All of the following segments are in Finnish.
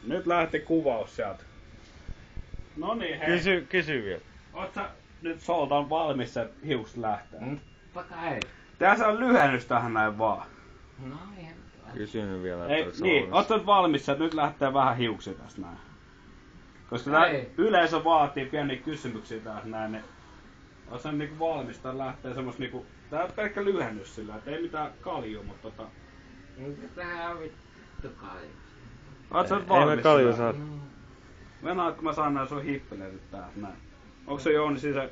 Nyt lähti kuvaus sieltä. Noniin hei. Kysy vielä. Oot sä nyt Soltan valmis se hiukset lähtee? Totta ei. Tässä on lyhennys tähän näin vaan. No eihän. Kysyn vielä, Ei, niin, oot sä nyt valmis, että nyt lähtee vähän hiuksia tästä näin. Koska tää yleisö vaatii pieniä kysymyksiä tästä näin, niin oot sä niinku valmis, tää lähtee semmos niinku... Tää on pelkkä lyhennys sillä, et ei mitään kaljuu, mutta Tää on vittu kalju. Oot sä nyt valmis? Ei me kalju saa. Venäät, kun mä saan nää sun hippeleet täältä näin. Onko se Jouni siellä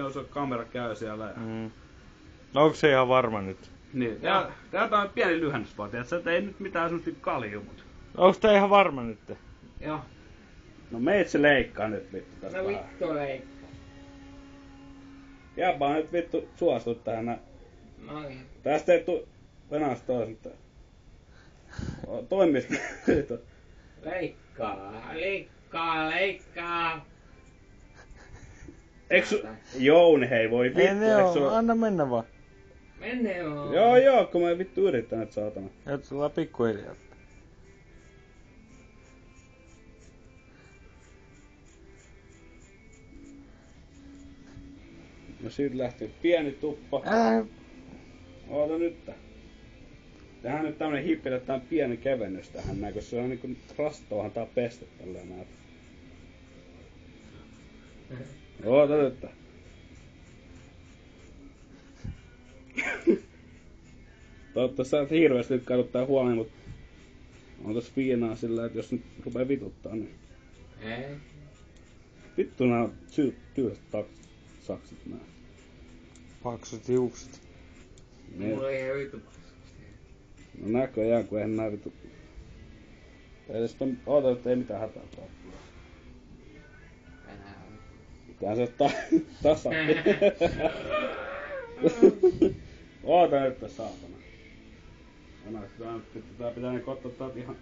on se kamera käy siellä ja... No onko se ihan varma nyt? Niin, täältä on pieni lyhennys vaan, tiiätsä, että ei nyt mitään semmoista kaljuu, mut... Onko tää ihan varma nyt? Joo. No meitsi leikkaa nyt vittu tästä No vähän. vittu leikkaa. Jääpä nyt vittu suostu tähän näin. No niin. Tästä ei tuu Venäjästä toisin tää. Toimis nyt. Leikkaa. Eiks Jouni hei voi vittu, Ei ne eiks oo, anna mennä vaan. Mene oo. Joo, kun mä vittu yritän nyt saatana. Et sulla pikkuhiljaa. No siitä lähti pieni tuppa. Oota nyt. Tähän nyt tämmönen hippille, tää on pieni kevennys tähän näin, koska se on niinku rastoahan tää pestä tälleen näin. Oota nyt. Toivottavasti sä et hirveesti nyt kaduttaa huomioon, mut on tossa viinaa sillä, että jos nyt rupee vituttaa, niin... Ei. Vittu nää on tylsät sakset nää. Paksut hiukset. Mulla ei ihan vittu paksut. No näköjään, kun eihän nää vittu... Ei tästä on... Oota, että ei mitään hätää tää. Tää se tasa. Oota nyt saatana. Tää pitää niinku ottaa täältä ihan...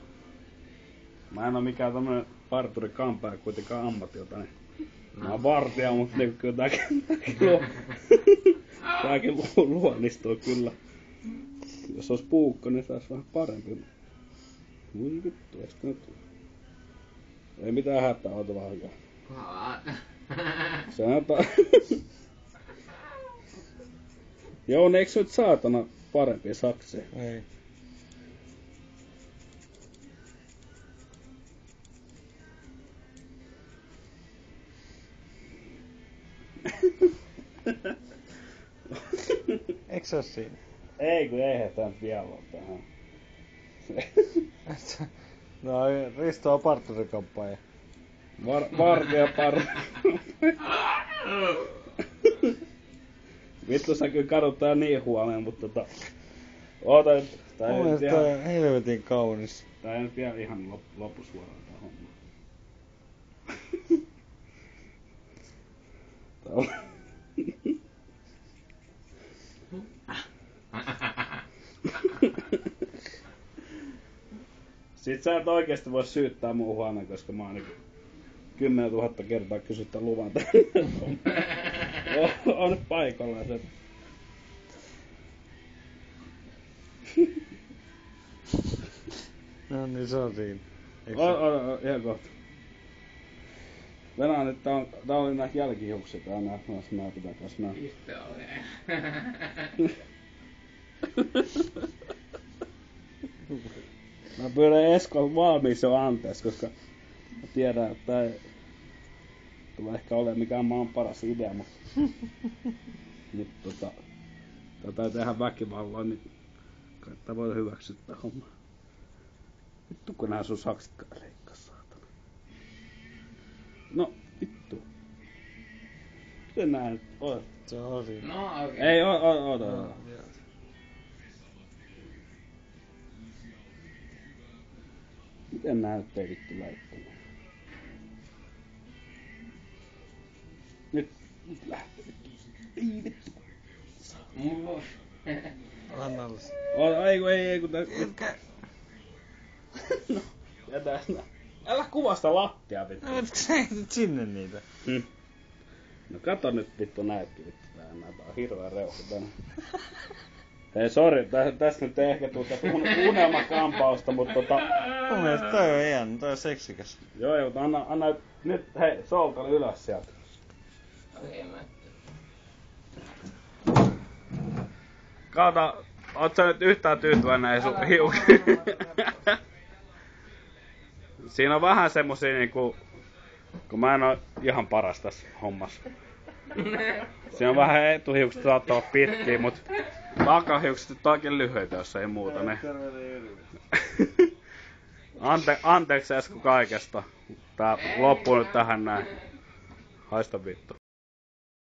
Mä en oo mikään tämmönen parturi-kampaaja kuitenkaan ammatilta, niin... Mä oon vartija, mut niinku kyllä tääkin luonnistuu kyllä. Jos ois puukko, niin sais vähän parempi. Voi vittu, eiks nyt... Ei mitään hätää, oota vähän hyvää. Se on Joo, eiks nyt saatana parempia sakseja? Ei. Eiks se oo siinä? Ei kun eihän tää nyt vielä oo tähän. No Risto on parturikampaaja. Vartija Vittu sä kyllä kadut tää niin huomioon, mut oota nyt. Tää ei nyt ihan... Tää helvetin kaunis. Tää ei nyt vielä ihan lopusuoraan tää homma. Tää on... Sit sä et oikeesti voi syyttää muu huomenna, koska mä oon niinku 10 000 kertaa kysyttä luvan tänne. On nyt paikalla se. No niin se on siinä. Ihan kohta. Venäjä nyt tää oli näitä jälkihiuksia tää nää pitää kas nää. Piste ole. Mä pyydän Eskon valmiiksi jo anteeksi, koska mä tiedän, että tää ei tule ehkä olemaan mikään maan paras idea, mutta nyt tätä ei tehdä väkivallalla, niin kai tää voi hyväksyä tää homma. Vittu kun nää sun sakset leikkas, saatana. No, vittu. Miten nää nyt oot? Se on siinä. No okei. Ei, oota. Miten nää nyt ei vittu läittänyt? Nyt lähtee vittu. Ei vittu. Mulla Anna alas. Ei kun tää... No, jätä nää. Älä kuvasta lattia vittu. Etkö sä heitit sinne niitä? No kato nyt vittu näytti vittu tää on hirveä reuhka tänne. Hei sori, tästä nyt ei ehkä tuu tästä unelmakampausta, mutta Mun mielestä toi on hieno, toi on seksikäs. Joo, mutta anna nyt, hei, soltale ylös sieltä. Okei, mä... Kaata, oot sä nyt yhtään tyytyväinen näihin sun hiuksiin? Siinä on vähän semmosia niinku, kun mä en oo ihan paras tässä hommassa. Siinä on vähän etuhiukset saattaa olla pitkiä, mut takahiukset nyt oikein lyhyitä, jos ei muuta ne. Anteeksi Esko kaikesta. Tää loppuu nyt tähän näin. Haista vittu.